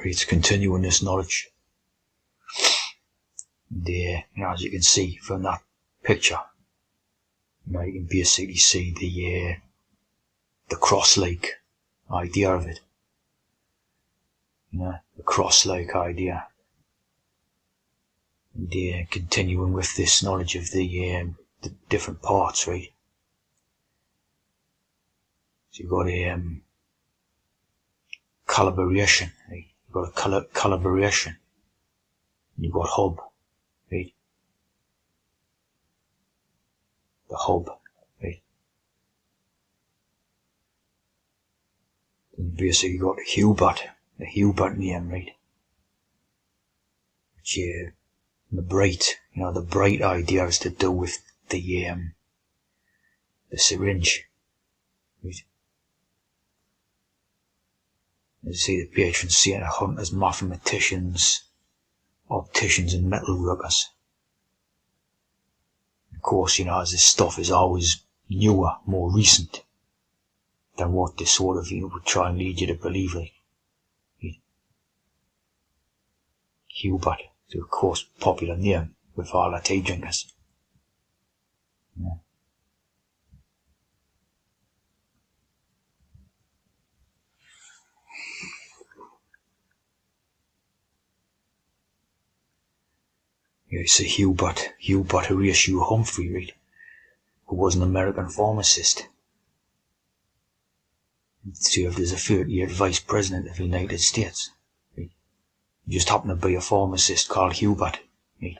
It's continuing this knowledge. And, as you can see from that picture, you can basically see the cross-like idea of it. The cross-like idea. And continuing with this knowledge of the different parts, right? So you've got a collaboration, right? You've got a collaboration. And you've got hub, right? The hub, right? Then you basically got the Hubert name, right? Which the bright idea is to do with the syringe, right? As you see, the patron saint are hunters, mathematicians, opticians and metalworkers. Of course, as this stuff is always newer, more recent than what they sort of would try and lead you to believe, like. Hubert, so of course popular name with all the tea drinkers. Yeah. You see Hubert Horatio Humphrey, right, who was an American pharmacist. He served as a 30-year vice president of the United States. Right. He just happened to be a pharmacist called Hubert. Right.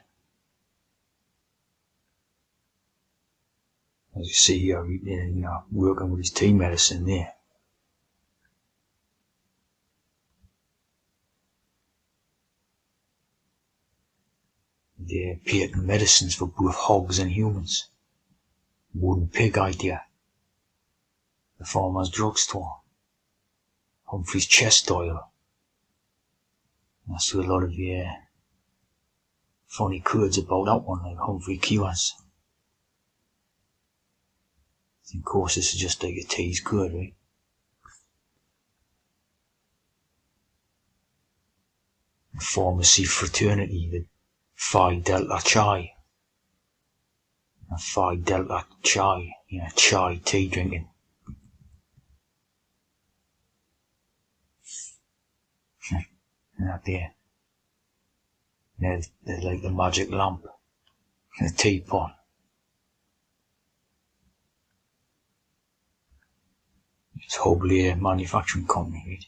As you see here, working with his tea medicine there. The patent medicines for both hogs and humans. Wooden pig idea. The farmer's drugstore. Humphrey's chest oil. That's a lot of funny codes about that one, like Humphrey Cures. Of course, this is just like a tease code, right? The pharmacy fraternity, the Phi Delta Chi. Phi Delta Chi, chai tea drinking. That there. They're like the magic lamp, the teapot. It's Hubley, a manufacturing company, right?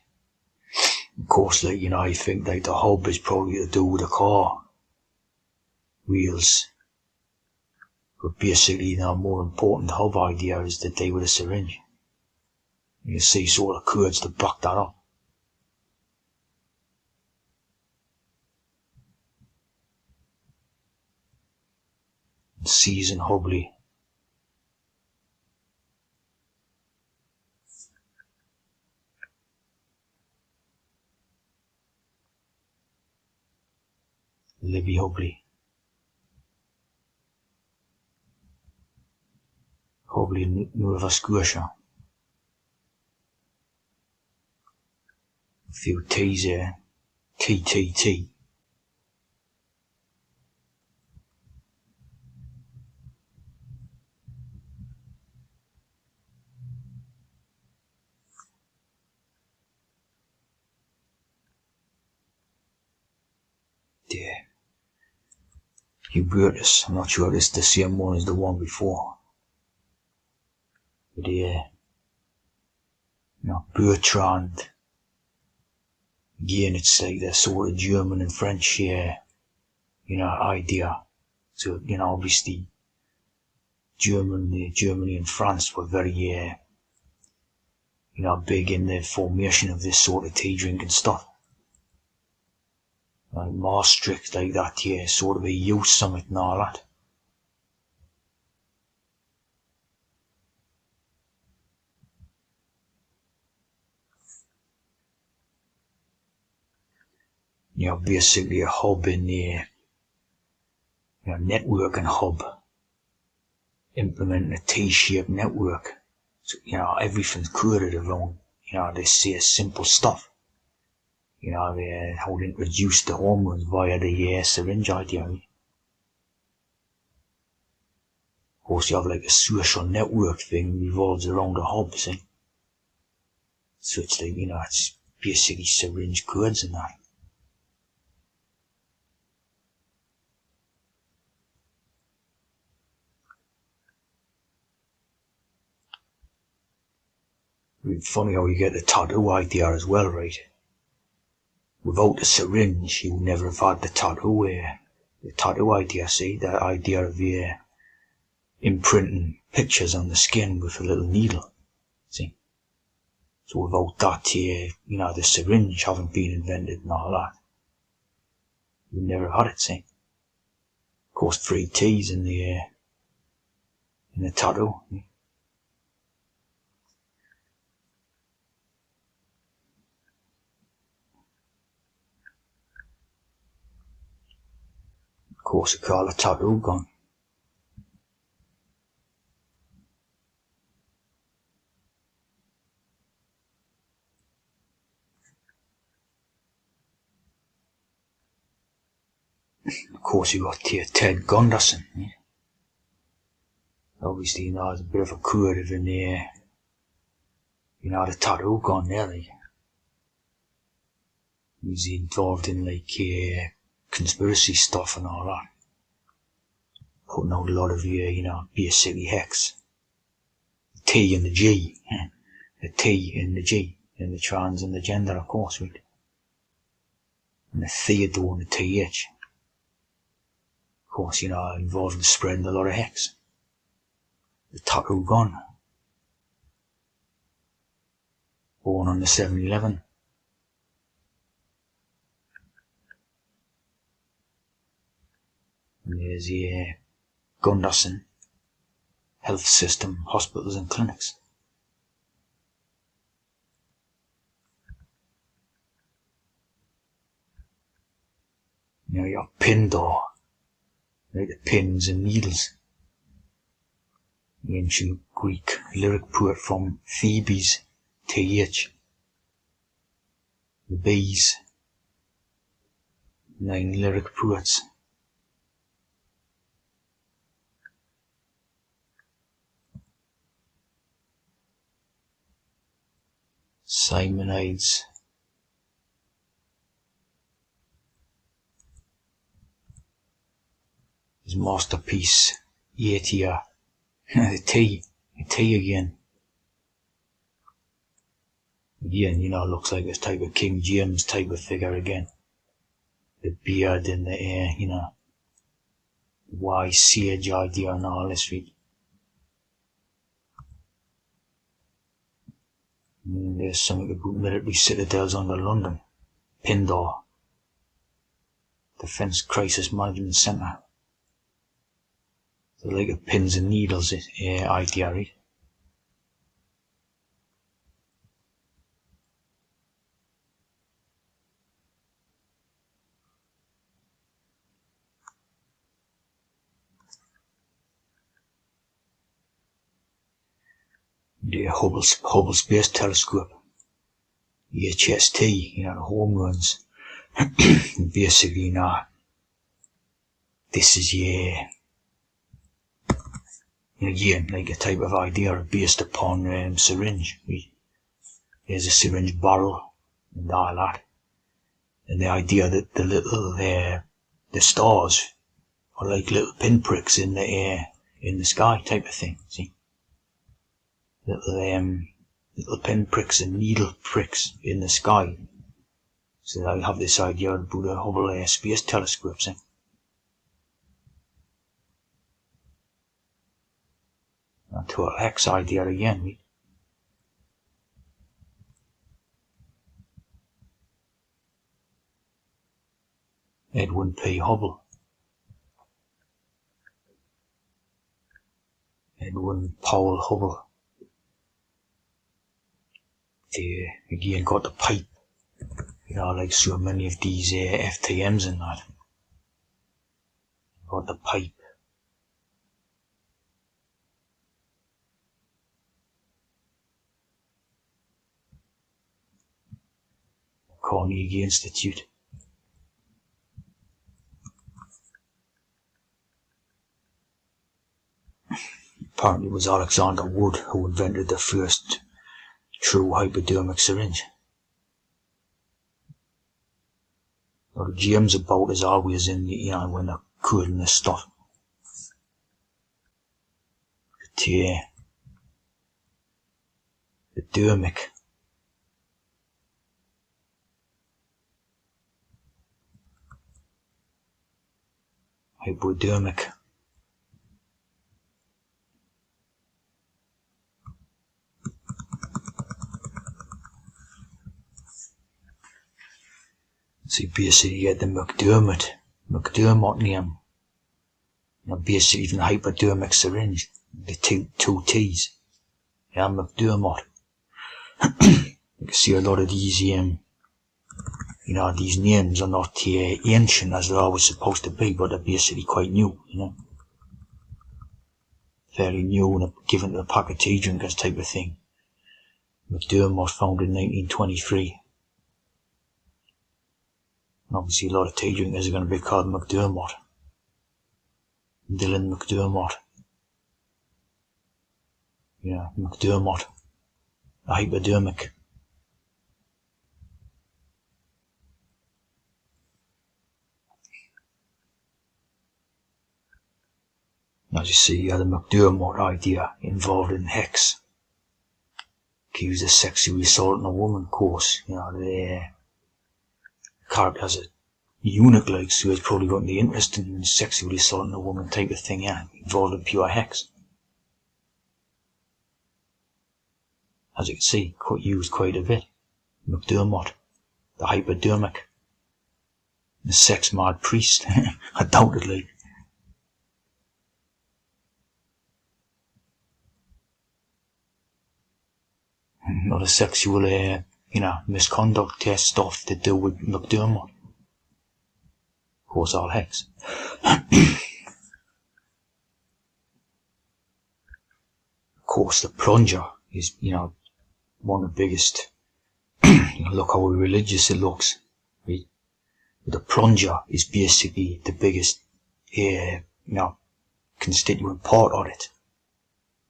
Of course, I think the hub is probably to do with the car wheels. But basically, the more important hub idea is that they were a syringe. You see sort of codes to back that up. Season Hubley. Libby Hubley. Hubley, Nova Scotia. A few T's there. TTT. There. Hubertus. I'm not sure if it's the same one as the one before. But Bertrand. Again, it's like the sort of German and French, idea. So, obviously, Germany and France were very, big in the formation of this sort of tea drinking stuff. Like Maastricht, like that, sort of a youth summit and all that. Basically a hub in the, networking hub. Implementing a T-shaped network. So, everything's created around, this simple stuff. You know, how to introduce the hormones via the syringe idea. Of course, you have like a social network thing revolves around the hub, see? So it's like, it's basically syringe codes and that. It's funny how you get the tattoo idea as well, right? Without the syringe, you would never have had the tattoo idea, see? The idea of imprinting pictures on the skin with a little needle, see? So without that, the syringe having been invented and all that, you never had it, see? Of course, 3 T's in the tattoo. Of course, they call a tattoo gun. Of course, you got Ted Gunderson. Obviously, there's a bit of a curative in the tattoo gun there. Like. He's involved in conspiracy stuff and all that. Putting out a lot of basically hex. The T and the G. The T and the G. And the trans and the gender, of course, right? And the Theodore and the TH. Of course, involved in spreading a lot of hex. The tattoo gun. Born on the 7/11. And there's Gunderson, health system, hospitals and clinics. You have Pindar, like the pins and needles. The ancient Greek lyric poet from Thebes, TH. The bees, 9 lyric poets. Simonides. His masterpiece, Yetia. the T again. Again, looks like this type of King James type of figure again. The beard and the wise sage idea and all this. And there's something about military citadels under London. Pindar. Defence Crisis Management Centre. So like a pins and needles idea, right? The Hubble Space Telescope. The HST, the hormones. Basically, this is again, like a type of idea based upon syringe. There's a syringe barrel and all that. And the idea that the little, the stars are like little pinpricks in the air, in the sky type of thing, see? Little pinpricks and needle pricks in the sky. So I have this idea about a Hubble Space Telescope, see? And to our X idea again, right? Edwin P. Hubble. Edwin Powell Hubble. They again got the pipe, like so many of these FTMs and that. Got the pipe. Of Carnegie Institute. Apparently it was Alexander Wood who invented the first true hypodermic syringe. Now the germs about is always in when they're cooling the stuff. But the dermic. Hypodermic. See, basically you get the McDermott name. Basically even the hypodermic syringe, the two T's. Yeah, McDermott. You can see a lot of these, these names are not ancient as they're always supposed to be, but they're basically quite new, Fairly new and given to the pack of tea drinkers type of thing. McDermott founded in 1923. And obviously a lot of tea drinkers are going to be called McDermott. Dylan McDermott. McDermott. A hypodermic. As you see, the McDermott idea involved in hex. Accused of sexually assaulting a woman, of course. The character has a eunuch like, so he's probably going to be interested in sexually assaulting a woman type of thing, involved in pure hex. As you can see, used quite a bit. McDermott, the hypodermic, the sex mad priest, undoubtedly. Not a sexual, misconduct test stuff to do with McDermott. Of course, all hex. Of course, the plunger is, one of the biggest. Look how religious it looks. Right? The plunger is basically the biggest, constituent part of it.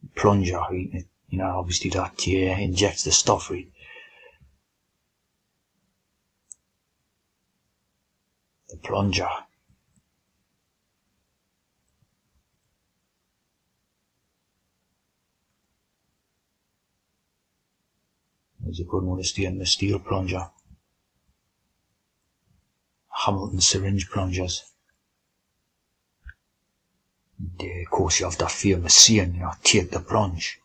The plunger, right? Obviously that injects the stuff, right? The plunger. There's a good one to stay in the steel plunger. Hamilton syringe plungers. And, of course you have that famous saying, take the plunge.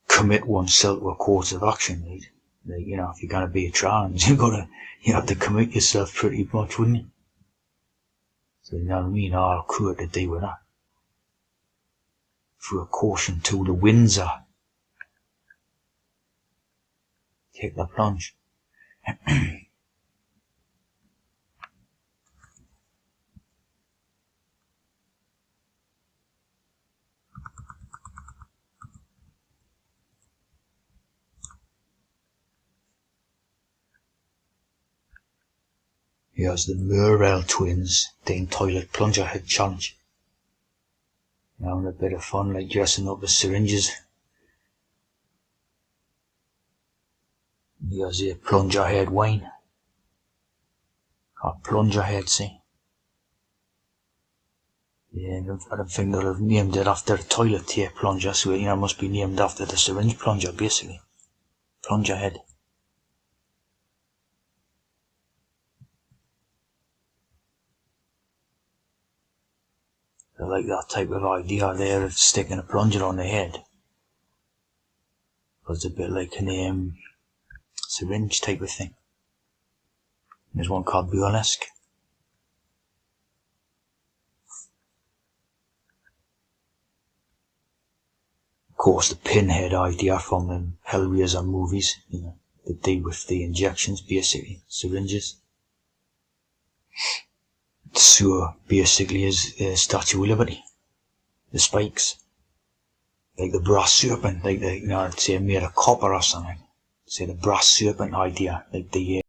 Commit oneself to a course of action, right? Like, if you're going to be a trans, you have to commit yourself pretty much, wouldn't you? So, you know what I mean? All cool to do with that. For a caution to the Windsor. Take the plunge. Here's the Murrell twins, the toilet plunger head challenge. Now a bit of fun, like dressing up as syringes. Here's a plunger head wine. Got plunger head, see? Yeah, I don't think they'll have named it after the toilet plunger, so it must be named after the syringe plunger, basically. Plunger head. I like that type of idea there of sticking a plunger on the head. It's a bit like an syringe type of thing. There's one called burlesque. Of course, the pinhead idea from the Hellraiser movies, the deal with the injections, basically, syringes. The sewer basically is Statue of Liberty. The spikes. Like the brass serpent, like the, say made of copper or something. Say the brass serpent idea, like the